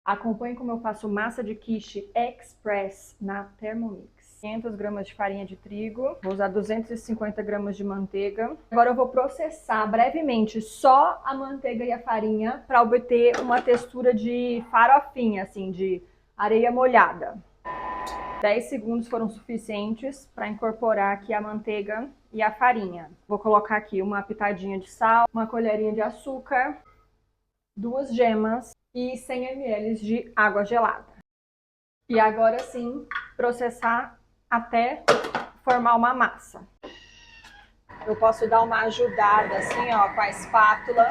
Acompanhe como eu faço massa de quiche express na Thermomix. 500 gramas de farinha de trigo, vou usar 250 gramas de manteiga. Agora eu vou processar brevemente só a manteiga e a farinha para obter uma textura de farofinha, assim, de areia molhada. 10 segundos foram suficientes para incorporar aqui a manteiga e a farinha. Vou colocar aqui uma pitadinha de sal, uma colherinha de açúcar, 2 gemas e 100 ml de água gelada. E agora sim, processar até formar uma massa. Eu posso dar uma ajudada assim, ó, com a espátula,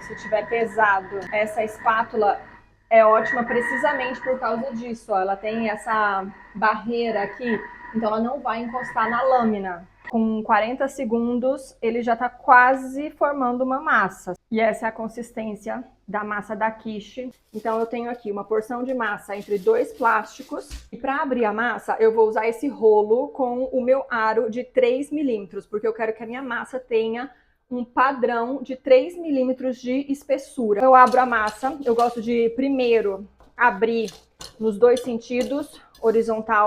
se tiver pesado. Essa espátula é ótima precisamente por causa disso, ó. Ela tem essa barreira aqui, então ela não vai encostar na lâmina. Com 40 segundos, ele já está quase formando uma massa. E essa é a consistência da massa da quiche. Então eu tenho aqui uma porção de massa entre 2 plásticos. E para abrir a massa, eu vou usar esse rolo com o meu aro de 3 milímetros, porque eu quero que a minha massa tenha um padrão de 3 milímetros de espessura. Eu abro a massa, eu gosto de primeiro abrir nos 2 sentidos, horizontal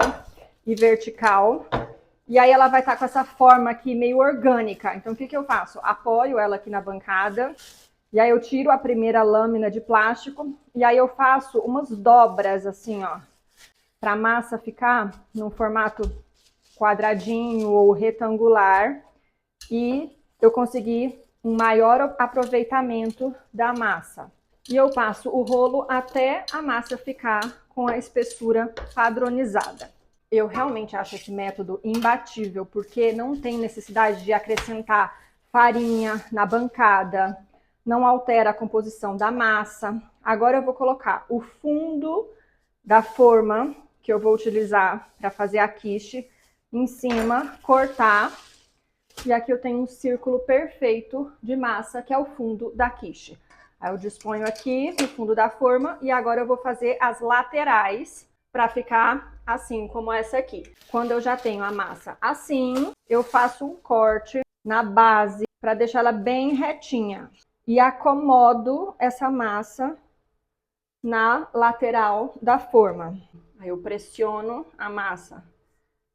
e vertical. E aí ela vai estar com essa forma aqui meio orgânica. Então o que eu faço? Apoio ela aqui na bancada, e aí eu tiro a primeira lâmina de plástico, e aí eu faço umas dobras assim, ó, para a massa ficar num formato quadradinho ou retangular, e eu consegui um maior aproveitamento da massa. E eu passo o rolo até a massa ficar com a espessura padronizada. Eu realmente acho esse método imbatível, porque não tem necessidade de acrescentar farinha na bancada, não altera a composição da massa. Agora eu vou colocar o fundo da forma que eu vou utilizar para fazer a quiche em cima, cortar, e aqui eu tenho um círculo perfeito de massa, que é o fundo da quiche. Aí eu disponho aqui no fundo da forma, e agora eu vou fazer as laterais para ficar assim, como essa aqui. Quando eu já tenho a massa assim, eu faço um corte na base para deixar ela bem retinha. E acomodo essa massa na lateral da forma. Aí eu pressiono a massa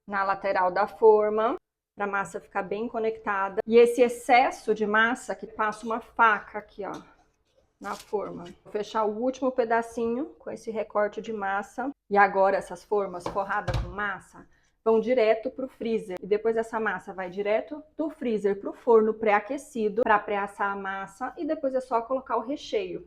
na lateral da forma, para a massa ficar bem conectada. E esse excesso de massa, que passa uma faca aqui, ó, na forma. Vou fechar o último pedacinho com esse recorte de massa. E agora essas formas forradas com massa vão direto para o freezer. E depois essa massa vai direto do freezer para o forno pré-aquecido para pré-assar a massa. E depois é só colocar o recheio.